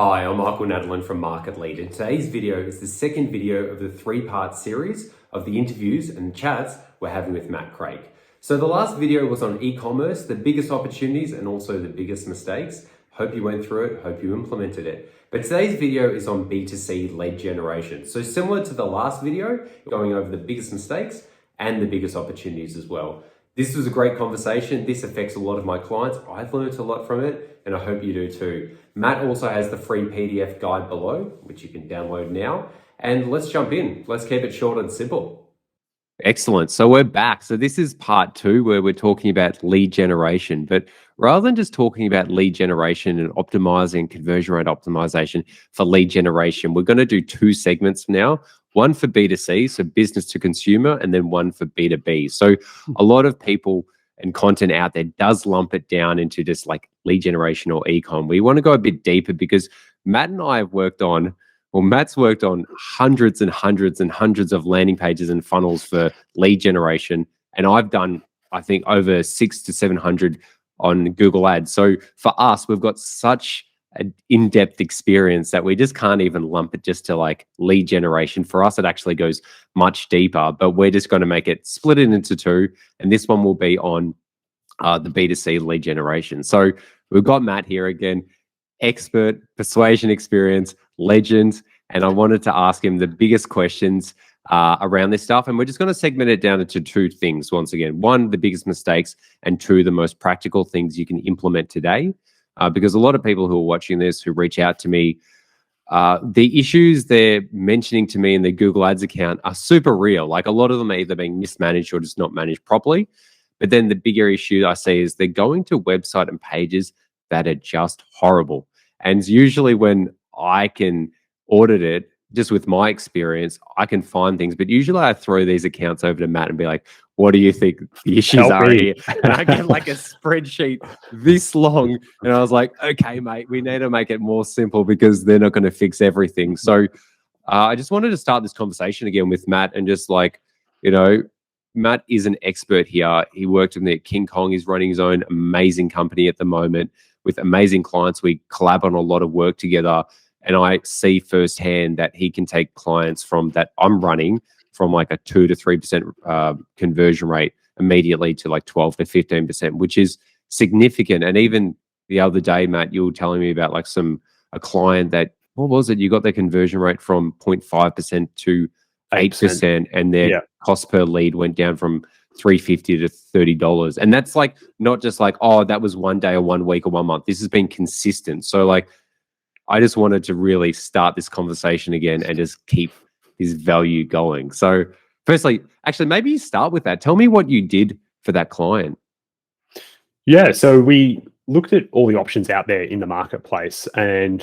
Hi, I'm Michael Nadalin from Market Lead, and today's video is the second video of the three-part series of the interviews and chats we're having with Matt Craike. So the last video was on e-commerce, the biggest opportunities and also the biggest mistakes. Hope you went through it, hope you implemented it. But today's video is on B2C lead generation. So similar to the last video, going over the biggest mistakes and the biggest opportunities as well. This was a great conversation. This affects a lot of my clients. I've learned a lot from it, and I hope you do too. Matt also has the free PDF guide below, which you can download now. And let's jump in. Let's keep it short and simple. Excellent. So we're back. So this is part 2 where we're talking about lead generation. But rather than just talking about lead generation and optimizing conversion rate optimization for lead generation, we're going to do 2 segments now. One for B2C, so business to consumer, and then one for B2B. So a lot of people and content out there does lump it down into just like lead generation or e-com. We want to go a bit deeper because Matt and I have Matt's worked on hundreds and hundreds and hundreds of landing pages and funnels for lead generation. And I've done, I think, over 600 to 700 on Google Ads. So for us, we've got such an in-depth experience that we just can't even lump it just to like lead generation. For us, it actually goes much deeper, but we're just going to make it split it into 2. And this one will be on the B2C lead generation. So we've got Matt here again, expert, Persuasion Experience, legend. And I wanted to ask him the biggest questions around this stuff. And we're just going to segment it down into 2 things once again. 1, the biggest mistakes, and 2, the most practical things you can implement today. Because a lot of people who are watching this, who reach out to me, the issues they're mentioning to me in their Google Ads account are super real. Like a lot of them are either being mismanaged or just not managed properly. But then the bigger issue I see is they're going to website and pages that are just horrible. And usually when I can audit it, just with my experience, I can find things. But usually I throw these accounts over to Matt and be like, what do you think the issues are here? And I get like a spreadsheet this long. And I was like, okay, mate, we need to make it more simple because they're not going to fix everything. So I just wanted to start this conversation again with Matt and just like, Matt is an expert here. He worked in the King Kong. He's running his own amazing company at the moment with amazing clients. We collab on a lot of work together. And I see firsthand that he can take clients from that I'm running from like a 2 to 3% conversion rate immediately to like 12 to 15%, which is significant. And even the other day, Matt, you were telling me about like a client that, what was it? You got their conversion rate from 0.5% to 8%, and their cost per lead went down from $350 to $30. And that's like not just like, oh, that was one day or 1 week or 1 month. This has been consistent. So like, I just wanted to really start this conversation again and just keep his value going. So firstly, actually, maybe you start with that. Tell me what you did for that client. Yeah, so we looked at all the options out there in the marketplace, and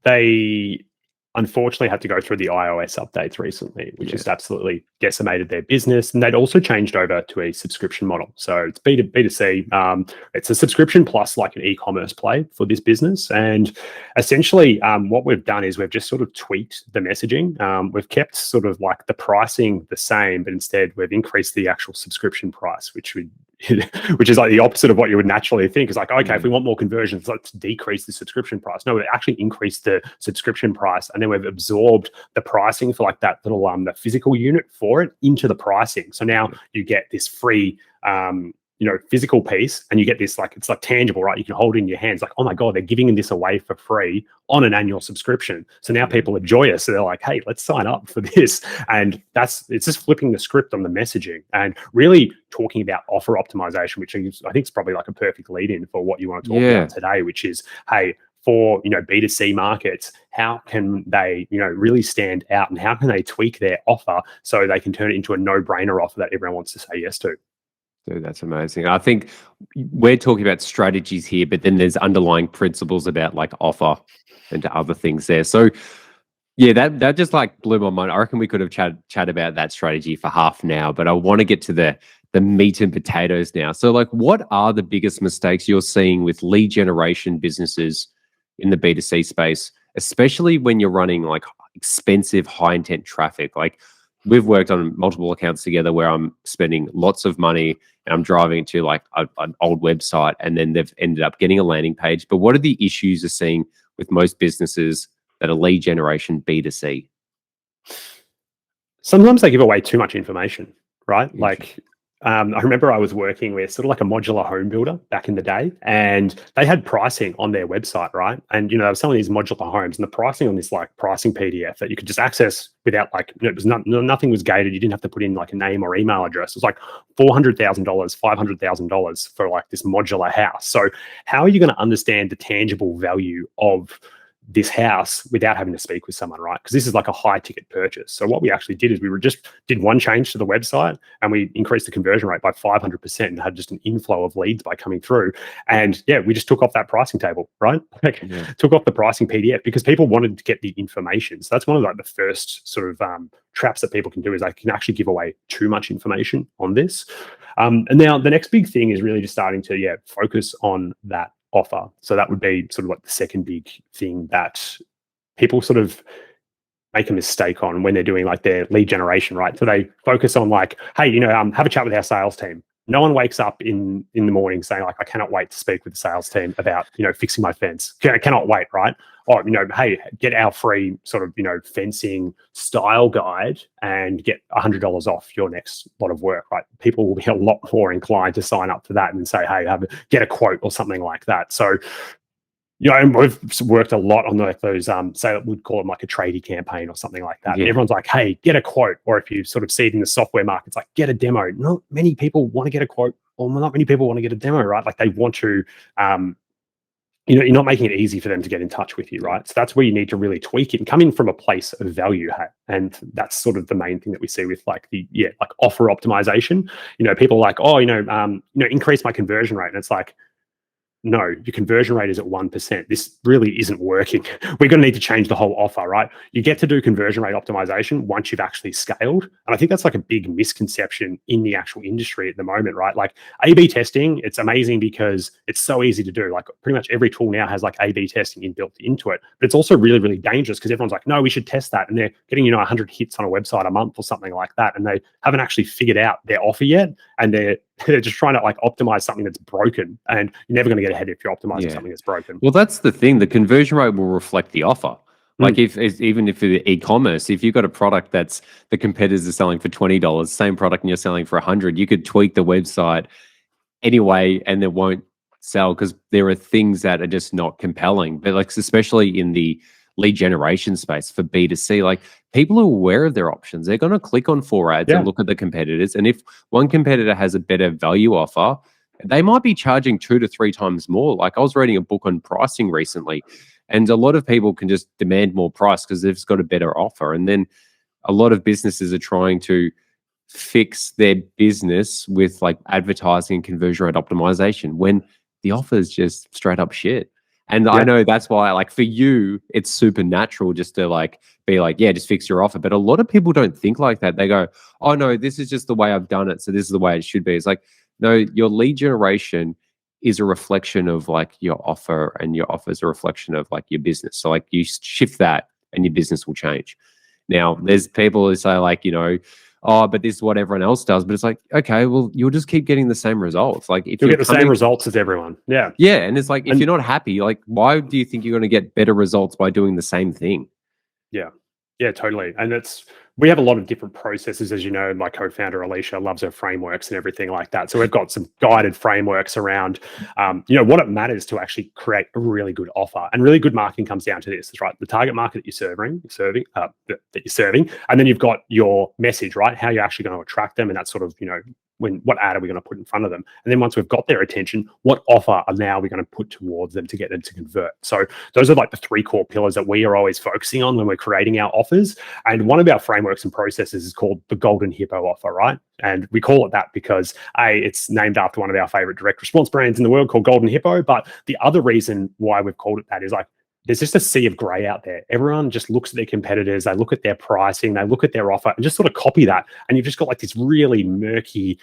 they unfortunately had to go through the iOS updates recently, which just absolutely decimated their business. And they'd also changed over to a subscription model. So it's B2C. It's a subscription plus like an e-commerce play for this business. And essentially what we've done is we've just sort of tweaked the messaging. We've kept sort of like the pricing the same, but instead we've increased the actual subscription price, which is like the opposite of what you would naturally think. It's like, okay, if we want more conversions, let's decrease the subscription price. No, we actually increased the subscription price, and then we've absorbed the pricing for like that little the physical unit for it into the pricing. So now you get this free physical piece, and you get this like, it's like tangible, right? You can hold it in your hands, like, oh my God, they're giving this away for free on an annual subscription. So now people are joyous. So they're like, hey, let's sign up for this. And it's just flipping the script on the messaging and really talking about offer optimization, which I think is probably like a perfect lead in for what you want to talk about today, which is, hey, for B2C markets, how can they really stand out, and how can they tweak their offer so they can turn it into a no-brainer offer that everyone wants to say yes to? Dude, that's amazing. I think we're talking about strategies here, but then there's underlying principles about like offer and other things there. So yeah, that just like blew my mind. I reckon we could have chat about that strategy for half an hour, but I want to get to the meat and potatoes now. So like, what are the biggest mistakes you're seeing with lead generation businesses in the B2C space, especially when you're running like expensive, high intent traffic? Like, we've worked on multiple accounts together where I'm spending lots of money and I'm driving to like an old website, and then they've ended up getting a landing page. But what are the issues you're seeing with most businesses that are lead generation B2C? Sometimes they give away too much information, right? Like, I remember I was working with sort of like a modular home builder back in the day, and they had pricing on their website, right? And there were some of these modular homes, and the pricing on this like pricing PDF that you could just access without like, it was nothing was gated. You didn't have to put in like a name or email address. It was like $400,000, $500,000 for like this modular house. So how are you going to understand the tangible value of this house without having to speak with someone, right? Because this is like a high ticket purchase. So what we actually did is we just did one change to the website, and we increased the conversion rate by 500% and had just an inflow of leads by coming through. And yeah, we just took off that pricing table, right? Like, took off the pricing PDF because people wanted to get the information. So that's one of like the first sort of traps that people can do, is they can actually give away too much information on this. And now the next big thing is really just starting to focus on that offer. So that would be sort of like the second big thing that people sort of make a mistake on when they're doing like their lead generation, right? So they focus on like, hey, have a chat with our sales team. No one wakes up in the morning saying like, I cannot wait to speak with the sales team about, fixing my fence. I cannot wait, right? Or, hey, get our free sort of, fencing style guide and get $100 off your next lot of work, right? People will be a lot more inclined to sign up for that and say, hey, get a quote or something like that. So, and we've worked a lot on those, say we'd call them like a tradie campaign or something like that. Yeah. And everyone's like, hey, get a quote. Or if you sort of see it in the software market, it's like, get a demo. Not many people want to get a quote, or not many people want to get a demo, right? Like they want to, you're not making it easy for them to get in touch with you, right? So that's where you need to really tweak it and come in from a place of value. And that's sort of the main thing that we see with like like offer optimization. People are like, increase my conversion rate. And it's like, no, your conversion rate is at 1%. This really isn't working. We're going to need to change the whole offer, right? You get to do conversion rate optimization once you've actually scaled. And I think that's like a big misconception in the actual industry at the moment, right? Like A/B testing, it's amazing because it's so easy to do. Like pretty much every tool now has like A/B testing inbuilt into it. But it's also really, really dangerous because everyone's like, no, we should test that. And they're getting, 100 hits on a website a month or something like that. And they haven't actually figured out their offer yet. And they're just trying to like optimize something that's broken, and you're never going to get ahead if you're optimizing something that's broken. Well, that's the thing. The conversion rate will reflect the offer. Like even if it's e-commerce, if you've got a product that's the competitors are selling for $20, same product and you're selling for $100, you could tweak the website anyway, and it won't sell because there are things that are just not compelling. But like especially in the lead generation space for B2C, like people are aware of their options. They're going to click on 4 ads and look at the competitors. And if one competitor has a better value offer, they might be charging 2 to 3 times more. Like I was reading a book on pricing recently, and a lot of people can just demand more price because they've got a better offer. And then a lot of businesses are trying to fix their business with like advertising and conversion rate optimization when the offer is just straight up shit. And I know that's why, like for you, it's super natural just to like be like, yeah, just fix your offer. But a lot of people don't think like that. They go, oh no, this is just the way I've done it, so this is the way it should be. It's like, no, your lead generation is a reflection of like your offer, and your offer is a reflection of like your business. So like you shift that and your business will change. Now, there's people who say like, oh, but this is what everyone else does. But it's like, okay, well, you'll just keep getting the same results. Like if you'll get the same results as everyone. Yeah. Yeah. And it's like, if you're not happy, like why do you think you're going to get better results by doing the same thing? Yeah. Yeah, totally. And we have a lot of different processes. As you know, my co-founder, Alicia, loves her frameworks and everything like that. So we've got some guided frameworks around, what it matters to actually create a really good offer. And really good marketing comes down to this, right? The target market that you're serving, and then you've got your message, right? How you're actually going to attract them. And that's sort of, what ad are we going to put in front of them? And then once we've got their attention, what offer are now we going to put towards them to get them to convert? So those are like the 3 core pillars that we are always focusing on when we're creating our offers. And one of our frameworks and processes is called the Golden Hippo offer, right? And we call it that because it's named after one of our favorite direct response brands in the world called Golden Hippo. But the other reason why we've called it that is like, there's just a sea of gray out there. Everyone just looks at their competitors, they look at their pricing, they look at their offer and just sort of copy that. And you've just got like this really murky,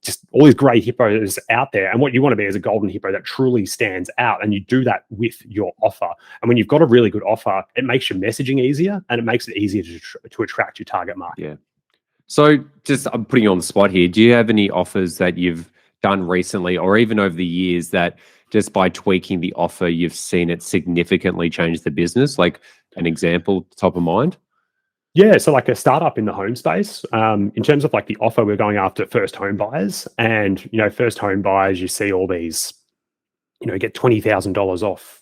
just all these gray hippos out there. And what you want to be is a golden hippo that truly stands out. And you do that with your offer. And when you've got a really good offer, it makes your messaging easier and it makes it easier to attract your target market. Yeah. So just I'm putting you on the spot here. Do you have any offers that you've done recently or even over the years that just by tweaking the offer, you've seen it significantly change the business? Like an example top of mind? Yeah, so like a startup in the home space, in terms of like the offer, we're going after first home buyers, and first home buyers, you see all these, get $20,000 off.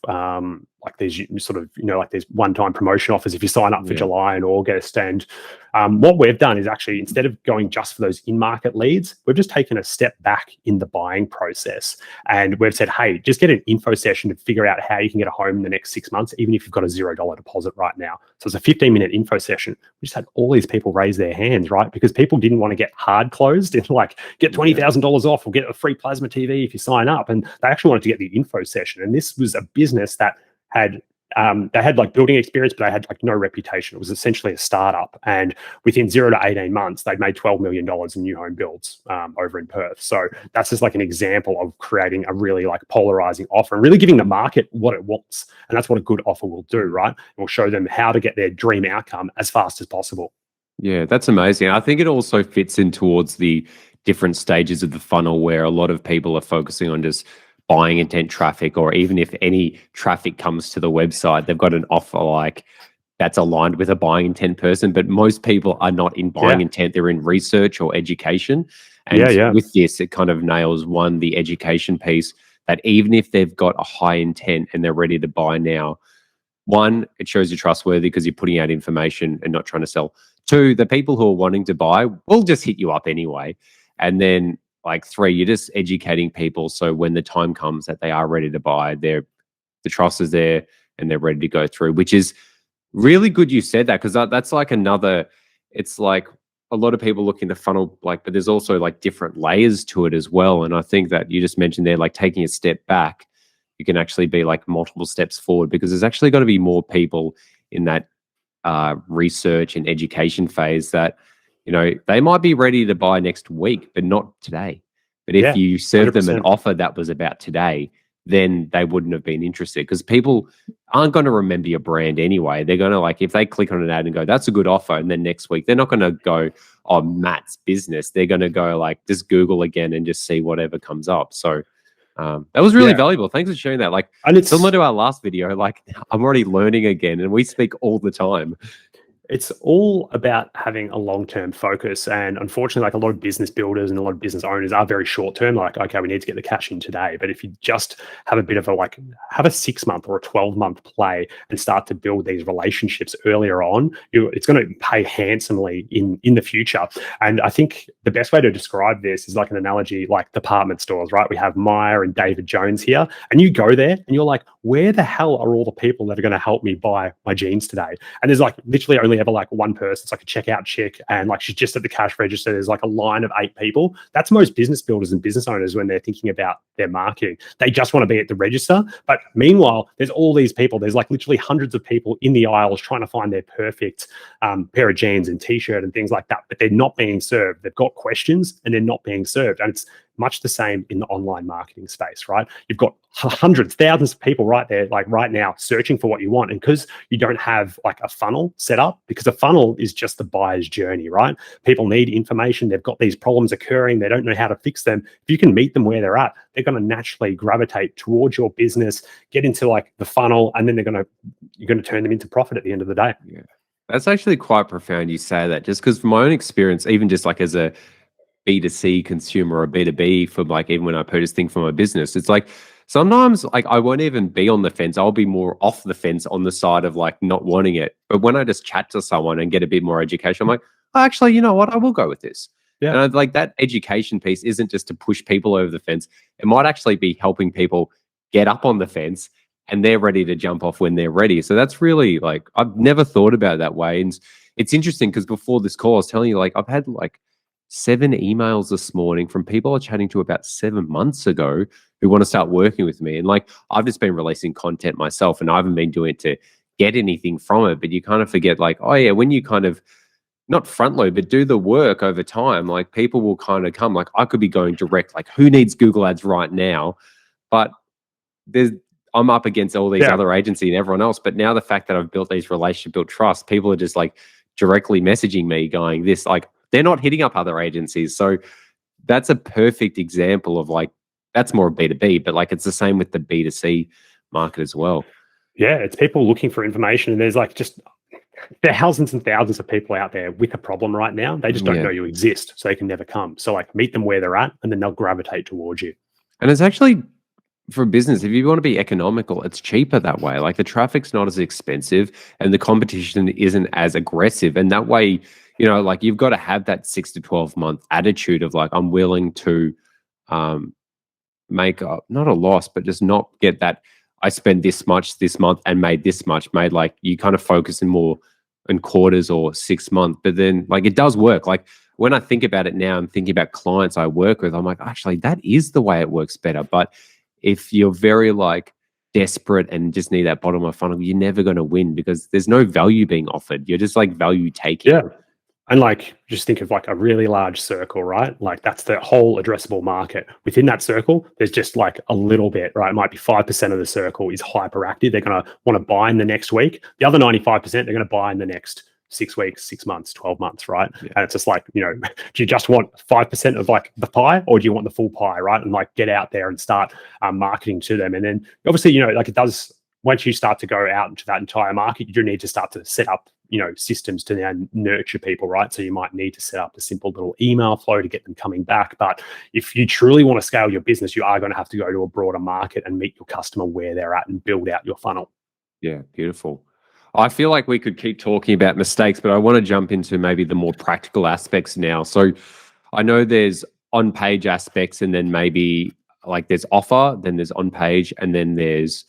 Like there's sort of, like there's one-time promotion offers if you sign up for July and August. And what we've done is actually, instead of going just for those in-market leads, we've just taken a step back in the buying process. And we've said, hey, just get an info session to figure out how you can get a home in the next 6 months, even if you've got a $0 deposit right now. So it's a 15-minute info session. We just had all these people raise their hands, right? Because people didn't want to get hard closed and like get $20,000 off or get a free plasma TV if you sign up. And they actually wanted to get the info session. And this was a business that had they had like building experience, but they had like no reputation. It was essentially a startup, and within 0 to 18 months, they'd made $12 million in new home builds over in Perth. So that's just like an example of creating a really like polarizing offer and really giving the market what it wants. And that's what a good offer will do, right? It will show them how to get their dream outcome as fast as possible. Yeah, that's amazing. I think it also fits in towards the different stages of the funnel where a lot of people are focusing on just buying intent traffic, or even if any traffic comes to the website, they've got an offer like that's aligned with a buying intent person. But most people are not in buying intent, they're in research or education. And with this, it kind of nails the education piece, that even if they've got a high intent and they're ready to buy now, one, it shows you're trustworthy because you're putting out information and not trying to sell. Two, the people who are wanting to buy will just hit you up anyway. And then like three, you're just educating people. So when the time comes that they are ready to buy, the trust is there and they're ready to go through, which is really good you said that, because that's like it's like a lot of people look into funnel, like, but there's also like different layers to it as well. And I think that you just mentioned there, like taking a step back, you can actually be like multiple steps forward, because there's actually got to be more people in that research and education phase that, they might be ready to buy next week, but not today. But if you serve them an offer that was about today, then they wouldn't have been interested, because people aren't going to remember your brand anyway. They're going to, like, if they click on an ad and go, that's a good offer, and then next week, they're not going to go, oh, Matt's business. They're going to go like, just Google again and just see whatever comes up. So that was really valuable. Thanks for sharing that. Like, and it's similar to our last video, like I'm already learning again, and we speak all the time. It's all about having a long-term focus. And unfortunately, like a lot of business builders and a lot of business owners are very short-term, like, okay, we need to get the cash in today. But if you just have a bit of have a 6-month or a 12-month play and start to build these relationships earlier on, it's going to pay handsomely in the future. And I think the best way to describe this is like an analogy, like department stores, right? We have Myer and David Jones here, and you go there and you're like, where the hell are all the people that are going to help me buy my jeans today? And there's like literally only ever like one person. It's like a checkout chick, and like she's just at the cash register. There's like a line of 8 people. That's most business builders and business owners when they're thinking about their marketing. They just want to be at the register. But meanwhile, there's all these people. There's like literally hundreds of people in the aisles trying to find their perfect pair of jeans and t-shirt and things like that. But they're not being served. They've got questions and they're not being served. And it's much the same in the online marketing space, right? You've got hundreds, thousands of people right there, like right now, searching for what you want. And because you don't have like a funnel set up, because a funnel is just the buyer's journey, right? People need information. They've got these problems occurring. They don't know how to fix them. If you can meet them where they're at, they're going to naturally gravitate towards your business, get into like the funnel, and then you're going to turn them into profit at the end of the day. Yeah, that's actually quite profound you say that, just because from my own experience, even just like as a B2C consumer or B2B, for like even when I purchase things for my business, it's like sometimes like I won't even be on the fence. I'll be more off the fence on the side of like not wanting it. But when I just chat to someone and get a bit more education, I'm like, oh, actually, you know what? I will go with this. Yeah. And I'd like that education piece isn't just to push people over the fence. It might actually be helping people get up on the fence and they're ready to jump off when they're ready. So that's really like, I've never thought about it that way. And it's interesting because before this call, I was telling you, like, I've had like 7 emails this morning from people I was chatting to about 7 months ago who want to start working with me. And like, I've just been releasing content myself and I haven't been doing it to get anything from it. But you kind of forget like, oh yeah, when you kind of not front load, but do the work over time, like people will kind of come. Like I could be going direct, like who needs Google ads right now? But I'm up against all these other agencies and everyone else. But now the fact that I've built these relationships, built trust, people are just like directly messaging me going this, like, they're not hitting up other agencies. So that's a perfect example of like that's more B2B, but like it's the same with the B2C market as well. Yeah, it's people looking for information, and there's like just thousands and thousands of people out there with a problem right now. They just don't know you exist, so they can never come. So like meet them where they're at, and then they'll gravitate towards you. And it's actually, for business, if you want to be economical, it's cheaper that way. Like the traffic's not as expensive and the competition isn't as aggressive. And that way, you know, like you've got to have that 6 to 12 month attitude of like, I'm willing to make not a loss, but just not get that I spent this much this month and made this much, made like you kind of focus in more in quarters or 6 months. But then like it does work. Like when I think about it now, I'm thinking about clients I work with, I'm like, actually, that is the way it works better. But if you're very like desperate and just need that bottom of funnel, you're never going to win because there's no value being offered. You're just like value taking. Yeah. And like, just think of like a really large circle, right? Like that's the whole addressable market. Within that circle, there's just like a little bit, right? It might be 5% of the circle is hyperactive. They're going to want to buy in the next week. The other 95%, they're going to buy in the next 6 weeks, 6 months, 12 months, right? Yeah. And it's just like, you know, do you just want 5% of like the pie or do you want the full pie, right? And like get out there and start marketing to them. And then obviously, you know, like it does, once you start to go out into that entire market, you do need to start to set up, you know, systems to now nurture people, right? So you might need to set up a simple little email flow to get them coming back. But if you truly want to scale your business, you are going to have to go to a broader market and meet your customer where they're at and build out your funnel. Yeah, beautiful. I feel like we could keep talking about mistakes, but I want to jump into maybe the more practical aspects now. So I know there's on-page aspects and then maybe like there's offer, then there's on-page, and then there's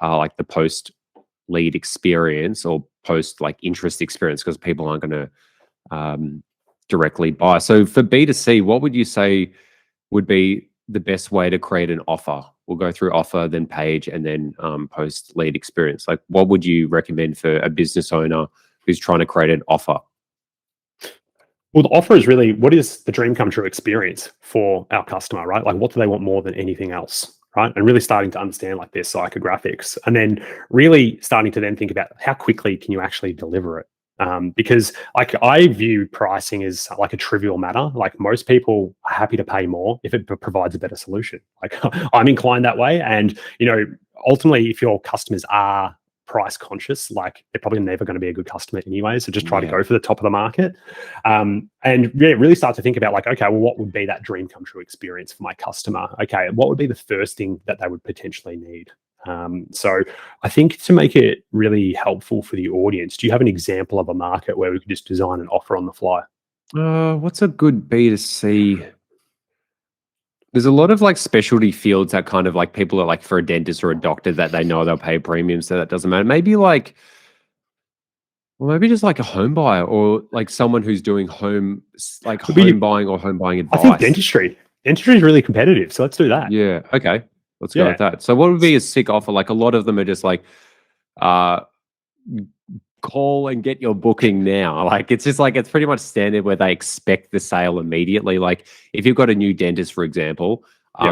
like the post-lead experience or post-like interest experience because people aren't going to directly buy. So for B2C, what would you say would be the best way to create an offer? We'll go through offer, then page, and then post-lead experience. Like, what would you recommend for a business owner who's trying to create an offer? Well, the offer is really what is the dream come true experience for our customer, right? Like, what do they want more than anything else, right? And really starting to understand like their psychographics, and then really starting to then think about how quickly can you actually deliver it. Because like I view pricing as like a trivial matter. Like most people are happy to pay more if it provides a better solution. Like I'm inclined that way. And, you know, ultimately, if your customers are price conscious, like they're probably never going to be a good customer anyway. So just try to go for the top of the market. And really start to think about like, okay, well, what would be that dream come true experience for my customer? Okay, what would be the first thing that they would potentially need? So I think to make it really helpful for the audience, do you have an example of a market where we could just design an offer on the fly? What's a good B2C? There's a lot of like specialty fields that kind of like people are like for a dentist or a doctor that they know they'll pay a premium, so that doesn't matter. Maybe like, well, maybe just like a home buyer or like someone who's doing home buying or home buying advice. I think dentistry is really competitive, so let's do that. Yeah. Okay. Let's go with that. So what would be a sick offer? Like a lot of them are just like, call and get your booking now. Like it's just like, it's pretty much standard where they expect the sale immediately. Like if you've got a new dentist, for example,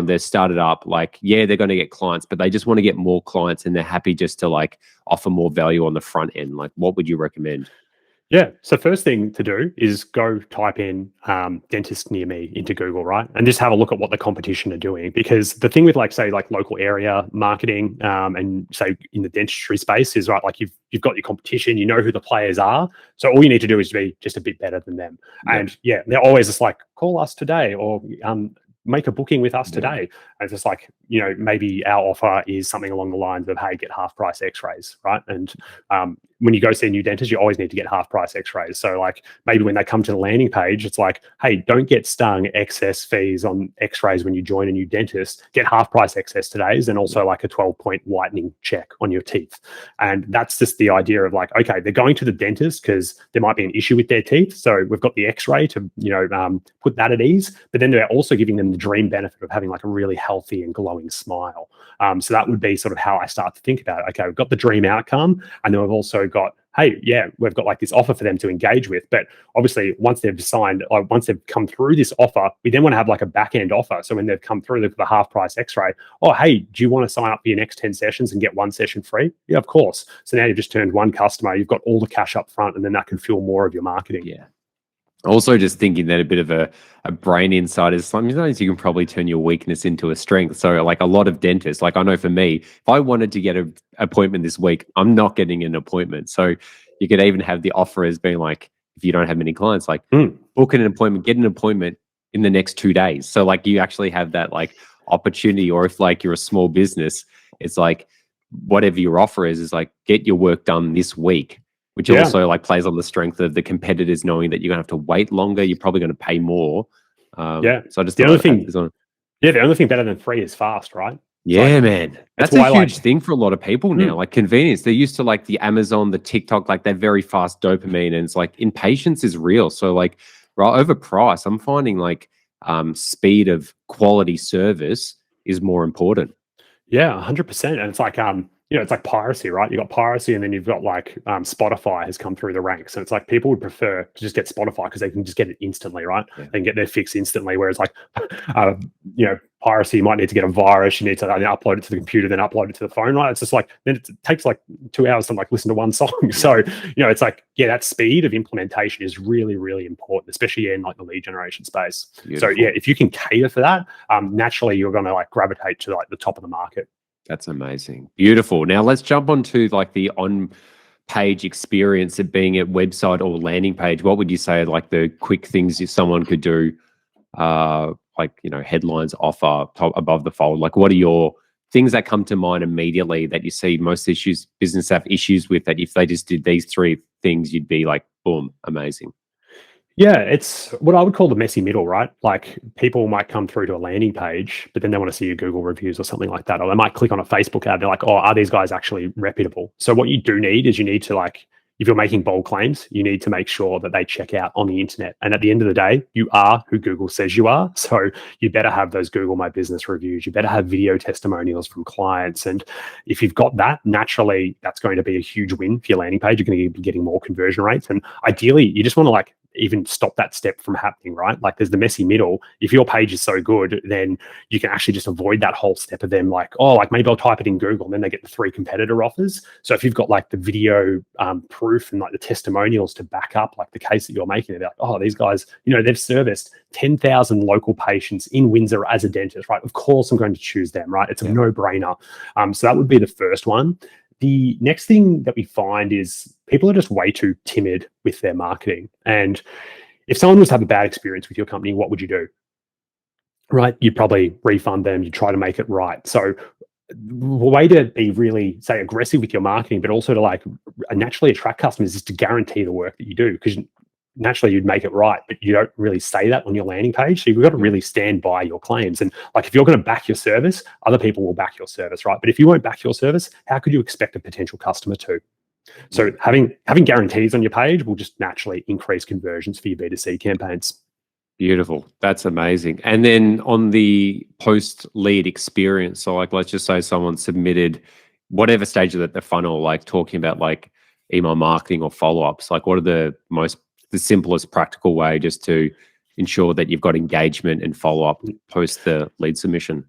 they're started up, like, yeah, they're going to get clients, but they just want to get more clients and they're happy just to like offer more value on the front end. Like what would you recommend? Yeah. So first thing to do is go type in dentist near me into Google, right? And just have a look at what the competition are doing. Because the thing with like, say, like local area marketing and say in the dentistry space is right, like you've got your competition, you know who the players are. So all you need to do is be just a bit better than them. And they're always just like, call us today or make a booking with us today. And it's just like, you know, maybe our offer is something along the lines of, hey, get half price x-rays, right? And when you go see a new dentist, you always need to get half price x-rays. So like maybe when they come to the landing page, it's like, hey, don't get stung excess fees on x-rays when you join a new dentist, get half price excess todays and also like a 12-point whitening check on your teeth. And that's just the idea of like, okay, they're going to the dentist because there might be an issue with their teeth. So we've got the x-ray to, you know, put that at ease, but then they're also giving them the dream benefit of having like a really healthy and glowing smile. So that would be sort of how I start to think about it. Okay, we've got the dream outcome, and then we've also got, hey, yeah, we've got like this offer for them to engage with. But obviously, once they've signed, once they've come through this offer, we then want to have like a back end offer. So when they've come through the half price x-ray, oh, hey, do you want to sign up for your next 10 sessions and get 1 session free? Yeah, of course. So now you've just turned one customer, you've got all the cash up front, and then that can fuel more of your marketing. Yeah. Also, just thinking that a bit of a brain insight is sometimes you can probably turn your weakness into a strength. So, like a lot of dentists, like I know for me, if I wanted to get an appointment this week, I'm not getting an appointment. So, you could even have the offer as being like, if you don't have many clients, like book an appointment, get an appointment in the next 2 days. So, like you actually have that like opportunity, or if like you're a small business, it's like whatever your offer is like get your work done this week, which also like plays on the strength of the competitors knowing that you're gonna have to wait longer. You're probably going to pay more. So I just the thought only I'd thing, add this on. the only thing better than free is fast, right? Yeah, like, man, that's why, a huge thing for a lot of people now. Like convenience, they're used to like the Amazon, the TikTok, like that very fast dopamine, and it's like impatience is real. So like over price, I'm finding like speed of quality service is more important. Yeah, 100%. And it's like, it's like piracy, right? You got piracy, and then you've got like Spotify has come through the ranks. And it's like people would prefer to just get Spotify because they can just get it instantly, right? Yeah. They can get their fix instantly. Whereas like, piracy, you might need to get a virus, you need to upload it to the computer, then upload it to the phone, right? It's just like, then it takes like 2 hours to like listen to one song. So, it's like, that speed of implementation is really, really important, especially in like the lead generation space. Beautiful. So if you can cater for that, naturally you're going to like gravitate to like the top of the market. That's amazing. Beautiful. Now let's jump onto like the on-page experience of being a website or landing page. What would you say are like the quick things if someone could do, like, headlines, offer, top, above the fold? Like what are your things that come to mind immediately that you see most business have issues with, that if they just did these 3 things, you'd be like, boom, amazing? Yeah, it's what I would call the messy middle, right? Like people might come through to a landing page, but then they want to see your Google reviews or something like that. Or they might click on a Facebook ad. They're like, oh, are these guys actually reputable? So what you do need is you need to like, if you're making bold claims, you need to make sure that they check out on the internet. And at the end of the day, you are who Google says you are. So you better have those Google My Business reviews. You better have video testimonials from clients. And if you've got that, naturally, that's going to be a huge win for your landing page. You're going to be getting more conversion rates. And ideally, you just want to like even stop that step from happening, right? Like there's the messy middle. If your page is so good, then you can actually just avoid that whole step of them like, oh, like maybe I'll type it in Google, and then they get the 3 competitor offers. So if you've got like the video proof and like the testimonials to back up like the case that you're making, they're like, oh, these guys, they've serviced 10,000 local patients in Windsor as a dentist, right? Of course I'm going to choose them, right? It's a no-brainer. So that would be the first one. The next thing that we find is people are just way too timid with their marketing. And if someone was to have a bad experience with your company, what would you do? Right? You'd probably refund them. You'd try to make it right. So the way to be really, say, aggressive with your marketing, but also to like naturally attract customers is to guarantee the work that you do, because naturally you'd make it right, but you don't really say that on your landing page. So you've got to really stand by your claims. And like, if you're going to back your service, other people will back your service, right? But if you won't back your service, how could you expect a potential customer to? So having guarantees on your page will just naturally increase conversions for your B2C campaigns. Beautiful. That's amazing. And then on the post-lead experience, so like let's just say someone submitted whatever stage of the funnel, like talking about like email marketing or follow-ups, like what are the simplest practical way just to ensure that you've got engagement and follow-up post the lead submission?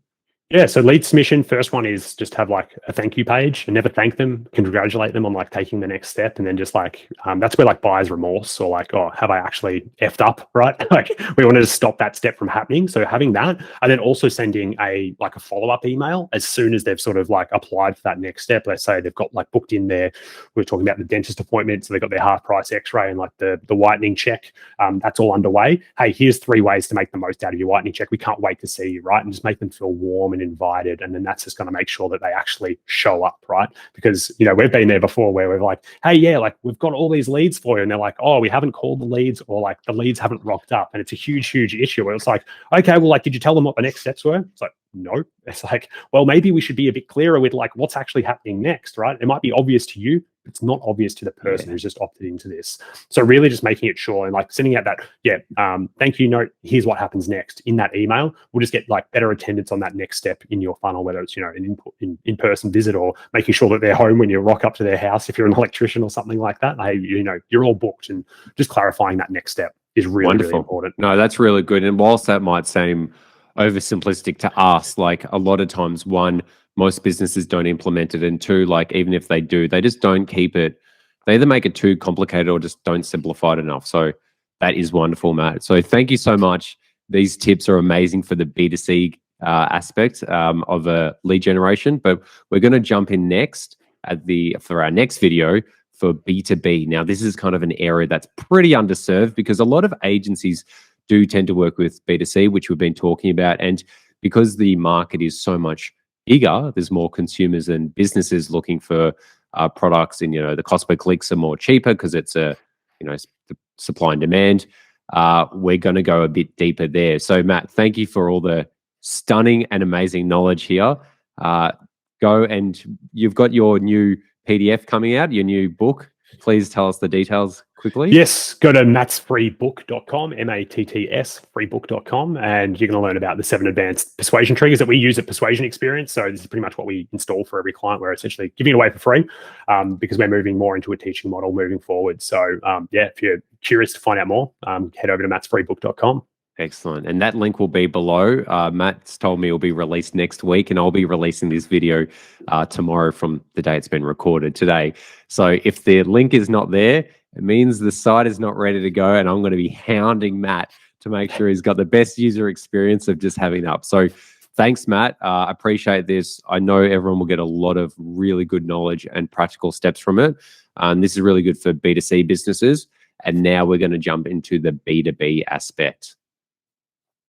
Yeah, so lead submission, first one is just have like a thank you page and never thank them, congratulate them on like taking the next step. And then just like, that's where like buyer's remorse or like, oh, have I actually effed up, right? Like we wanted to stop that step from happening. So having that, and then also sending a follow-up email as soon as they've sort of like applied for that next step. Let's say they've got like booked in there, we're talking about the dentist appointment. So they've got their half price x-ray and like the whitening check. That's all underway. Hey, here's 3 ways to make the most out of your whitening check. We can't wait to see you, right? And just make them feel warm and invited, and then that's just going to make sure that they actually show up, right? Because we've been there before where we're like, hey, yeah, like we've got all these leads for you, and they're like, oh, we haven't called the leads, or like the leads haven't rocked up, and it's a huge issue where it's like, okay, well, like, did you tell them what the next steps were? It's like, no. It's like, well, maybe we should be a bit clearer with like what's actually happening next, right? It might be obvious to you, it's not obvious to the person who's just opted into this. So really just making it sure and like sending out that, thank you note, here's what happens next in that email. We'll just get like better attendance on that next step in your funnel, whether it's, an in-person visit or making sure that they're home when you rock up to their house, if you're an electrician or something like that. Hey, you're all booked, and just clarifying that next step is really, really important. No, that's really good. And whilst that might seem oversimplistic to us, like a lot of times, one, most businesses don't implement it, and 2, like even if they do, they just don't keep it. They either make it too complicated or just don't simplify it enough. So That is wonderful, Matt. So thank you so much. These tips are amazing for the B2C aspect of lead generation, but we're going to jump in next for our next video for B2B. Now, this is kind of an area that's pretty underserved because a lot of agencies do tend to work with B2C, which we've been talking about. And because the market is so much bigger, there's more consumers and businesses looking for products, and the cost per clicks are more cheaper because it's the supply and demand. We're going to go a bit deeper there. So, Matt, thank you for all the stunning and amazing knowledge here. Go, and you've got your new PDF coming out, your new book. Please tell us the details quickly. Yes, go to mattsfreebook.com, M-A-T-T-S, freebook.com, and you're going to learn about the 7 advanced persuasion triggers that we use at Persuasion Experience. So this is pretty much what we install for every client. We're essentially giving it away for free because we're moving more into a teaching model moving forward. So if you're curious to find out more, head over to mattsfreebook.com. Excellent. And that link will be below. Matt's told me it will be released next week, and I'll be releasing this video tomorrow from the day it's been recorded today. So if the link is not there, it means the site is not ready to go, and I'm going to be hounding Matt to make sure he's got the best user experience of just having it up. So thanks, Matt. I appreciate this. I know everyone will get a lot of really good knowledge and practical steps from it. This is really good for B2C businesses. And now we're going to jump into the B2B aspect.